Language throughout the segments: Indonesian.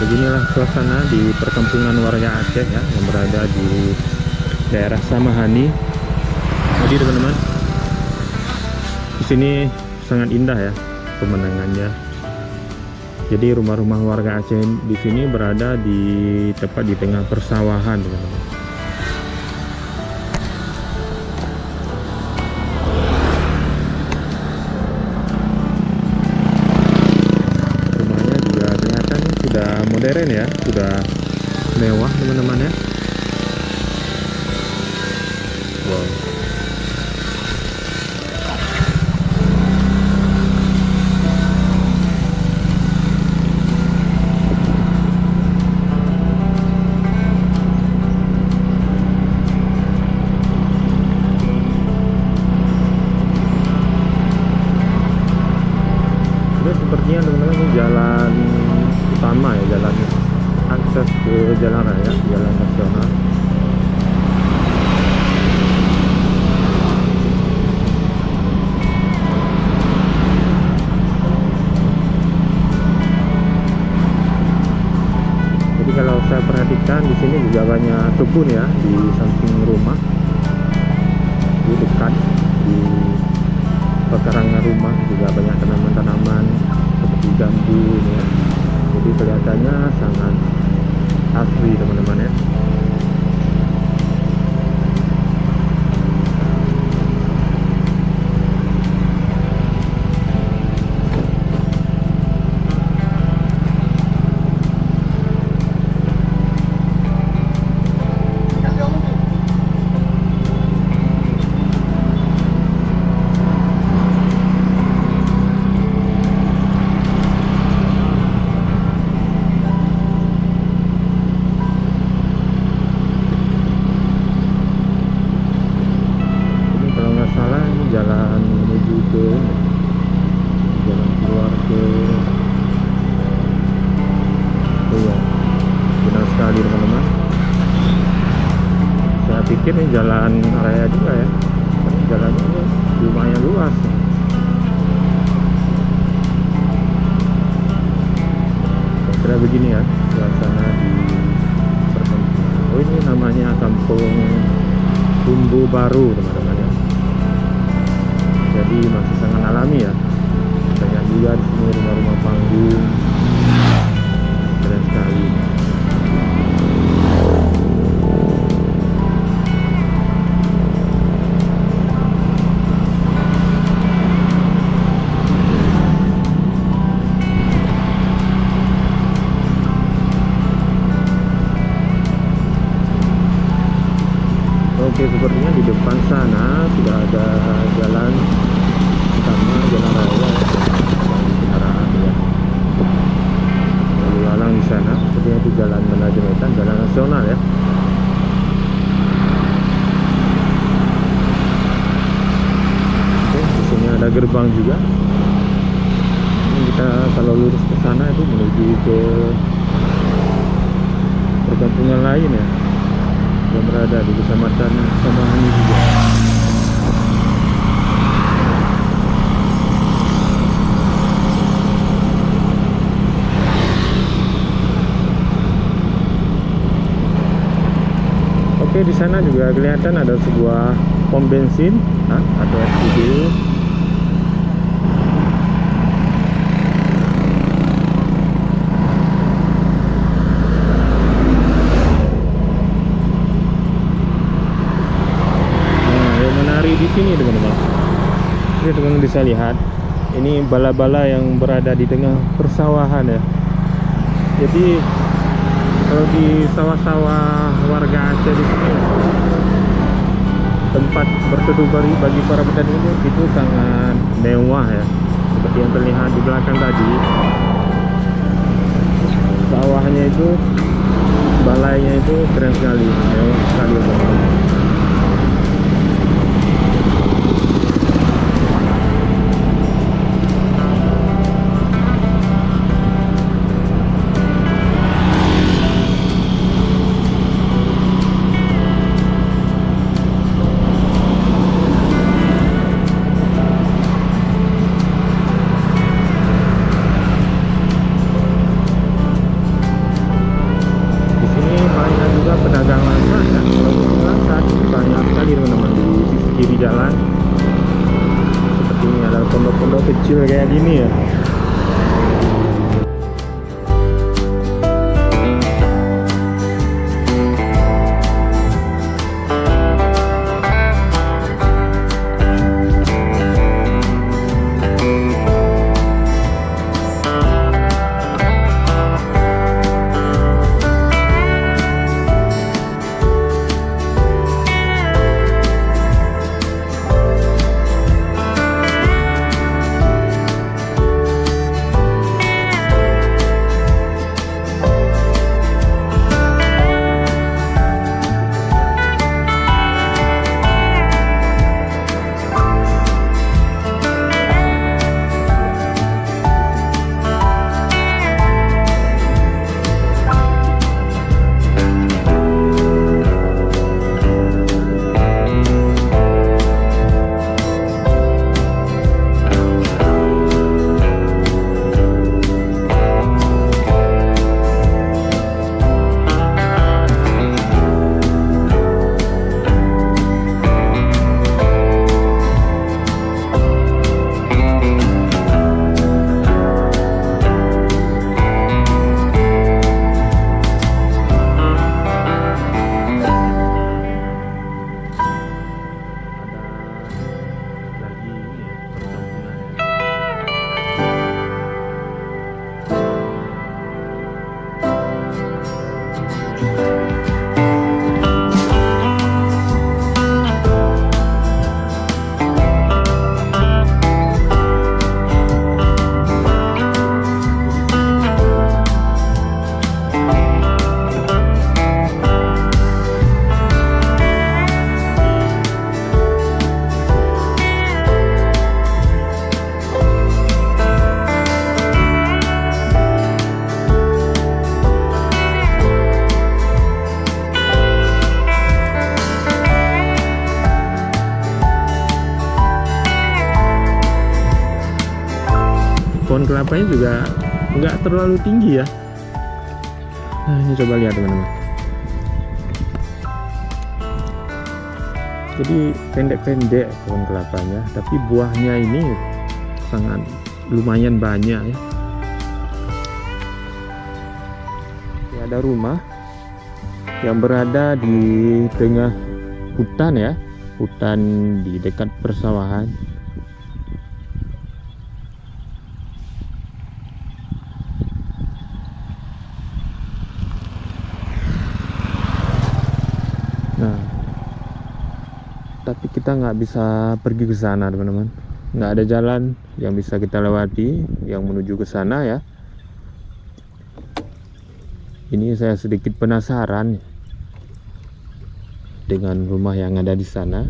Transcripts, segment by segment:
beginilah suasana di perkampungan warga Aceh ya, yang berada di daerah Samahani. Jadi teman-teman, di sini sangat indah ya pemandangannya. Jadi rumah-rumah warga Aceh di sini berada di tepat di tengah persawahan, teman-teman. Rumahnya juga kelihatan sudah modern ya, sudah mewah teman-teman ya. Wow. Sepertinya teman-teman ini jalan utama ya, jalan akses ke jalan raya, jalan nasional. Jadi kalau saya perhatikan di sini juga banyak kebun ya di samping rumah, di dekat di pekarangan rumah juga banyak tanaman-tanaman seperti jambu ini ya. Jadi kelihatannya sangat asri teman-teman ya. Jalan menuju ke jalan keluar ke ya, benar sekali teman-teman. Saya pikir ini jalan raya juga ya, tapi jalannya ini lumayan luas. Kira begini ya suasana di perkampungan. Oh, ini namanya Kampung Bumbu Baru teman-teman ya. Jadi masih sangat alami ya. Banyak juga di sini rumah-rumah panggung. Keren sekali. Oke, sepertinya di depan sana sudah ada jalan utama, jalan raya kendaraan ya. Lalu lalang di sana, sepertinya itu jalan menuju Medan, jalan nasional ya. Oke, di sini ada gerbang juga. Ini kita kalau lurus ke sana itu menuju ke perkampungan lain ya, yang berada di kecamatan Samahani juga. Oke, di sana juga kelihatan ada sebuah pom bensin atau SPBU. Di sini teman-teman, ini teman-teman bisa lihat, ini bala-bala yang berada di tengah persawahan ya. Jadi kalau di sawah-sawah warga Aceh di sini, tempat berteduh bagi para petani ini itu sangat mewah ya. Seperti yang terlihat di belakang tadi, sawahnya itu, balainya itu keren sekali, mewah sekali teman-teman. kecil kayak gini ya. Pohon kelapanya juga nggak terlalu tinggi ya. Nah, ini coba lihat teman-teman. Jadi pendek-pendek pohon kelapanya, tapi buahnya ini sangat lumayan banyak ya. Ini ada rumah yang berada di tengah hutan ya, hutan di dekat persawahan. Nah, tapi kita nggak bisa pergi ke sana teman-teman. Nggak ada jalan yang bisa kita lewati yang menuju ke sana ya. Ini saya sedikit penasaran dengan rumah yang ada di sana.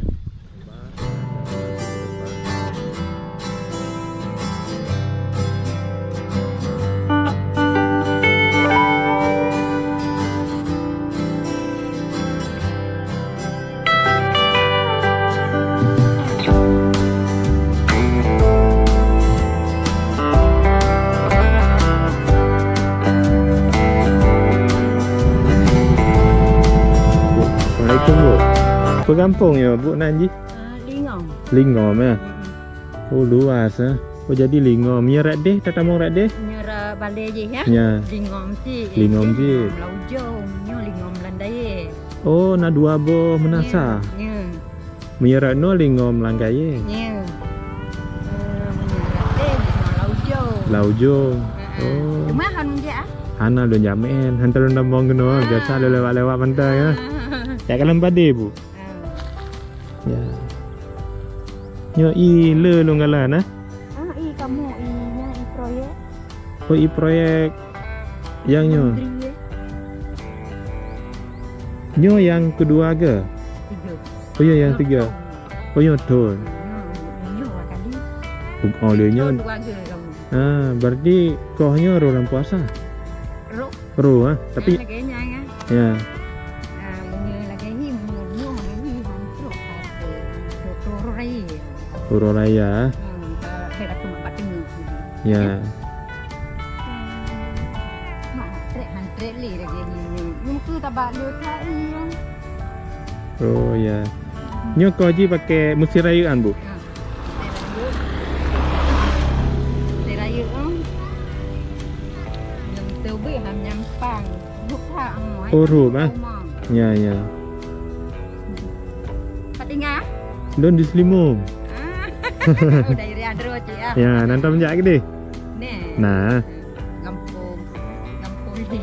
Bu, kampung ya Bu Nanji? Lingom. Lingom ya? Oh luas ya. Oh jadi lingom. Nyerat deh, tata mau rat deh? Nyera balai je ya? Ya. Lingom si. Lingom je. Laujong, nyo lingom landai. Oh na dua boh menasa. Ya. Menyerat no lingom langgaye. Ya. Menyerat deh laujong. Laujong. Oh. Cuma han je ah. Hana lo nyamen, hantar lo nambong keno, biasa lo lewat-lewat pantai ya. Ya kalau pade Bu. Ya. Nyo i le lo ngalan ah? I kamu nya i proyek. Oh i proyek yang nyo. Nyo yang kedua ke? Tiga. Oh iya yang tiga. Oh nyo ton. Nyo kali. Oh le nyo. Dua ke kamu. Ah, berarti kohnya ro dalam puasa. Ro. Ro ah, tapi Laganya ya. ya. Puro Raya. Ya. Oh ya. Nyo koji pakai musik rayuan Bu. ham nyampang. Ruk thang ngồi. Oh, ruk, ah? Ya, ya. Patinga? Don di Selimum. Ah. Udah iri adro aja ya. Ya, nanti menjak gede. Nih. Nah, Kampung ini.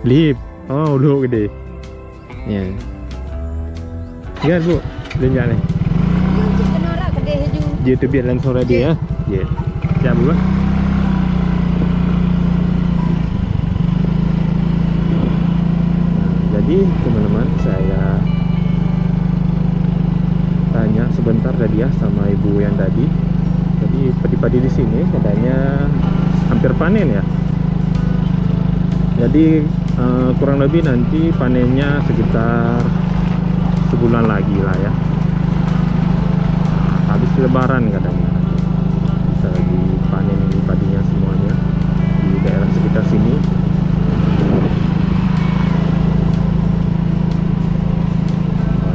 lip. Oh, lu gede. Ya. Lihat bu, lenjak nih. Yung chicken ora gede ju. Dia tu biar langsung ready ya. Ya. Siap bu. Jadi teman-teman, saya tanya sebentar tadi ya sama ibu yang tadi. Jadi padi-padi di sini katanya hampir panen ya. Jadi kurang lebih nanti panennya sekitar sebulan lagi lah ya. Habis Lebaran katanya bisa dipanen ini padinya semuanya di daerah sekitar sini.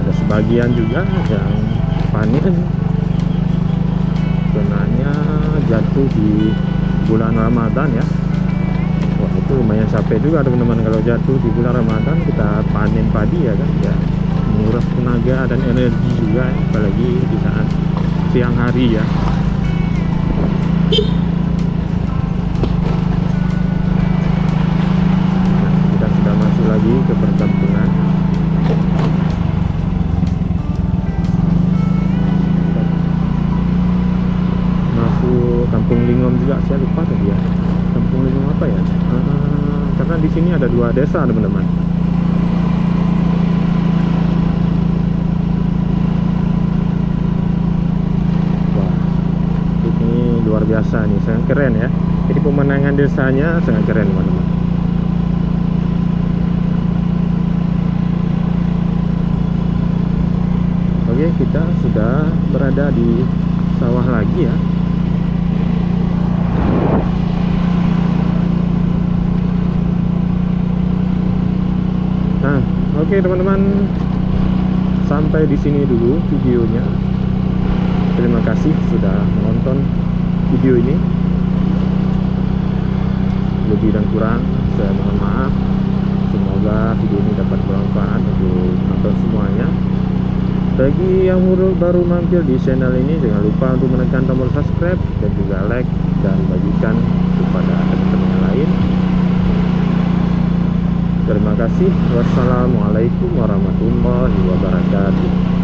Ada sebagian juga yang panen kenanya jatuh di bulan Ramadan ya. Wah, itu lumayan capek juga teman-teman kalau jatuh di bulan Ramadan kita panen padi ya kan ya, menguras tenaga dan energi juga ya, apalagi di saat siang hari ya. Nah, kita sudah masuk lagi ke perkampungan. Masuk Kampung Lingom juga, saya lupa tadi ya. Kampung Lingom apa ya? Karena di sini ada 2 desa teman-teman. Wah, ini luar biasa nih, sangat keren ya. Jadi pemandangan desanya sangat keren teman-teman. Oke, kita sudah berada di sawah lagi ya. Nah, oke teman-teman, sampai di sini dulu videonya. Terima kasih sudah menonton video ini. Lebih dan kurang saya mohon maaf. Semoga video ini dapat bermanfaat untuk nonton semuanya. Bagi yang baru mampir di channel ini, jangan lupa untuk menekan tombol subscribe dan juga like dan bagikan kepada teman-teman yang lain. Terima kasih. Wassalamualaikum warahmatullahi wabarakatuh.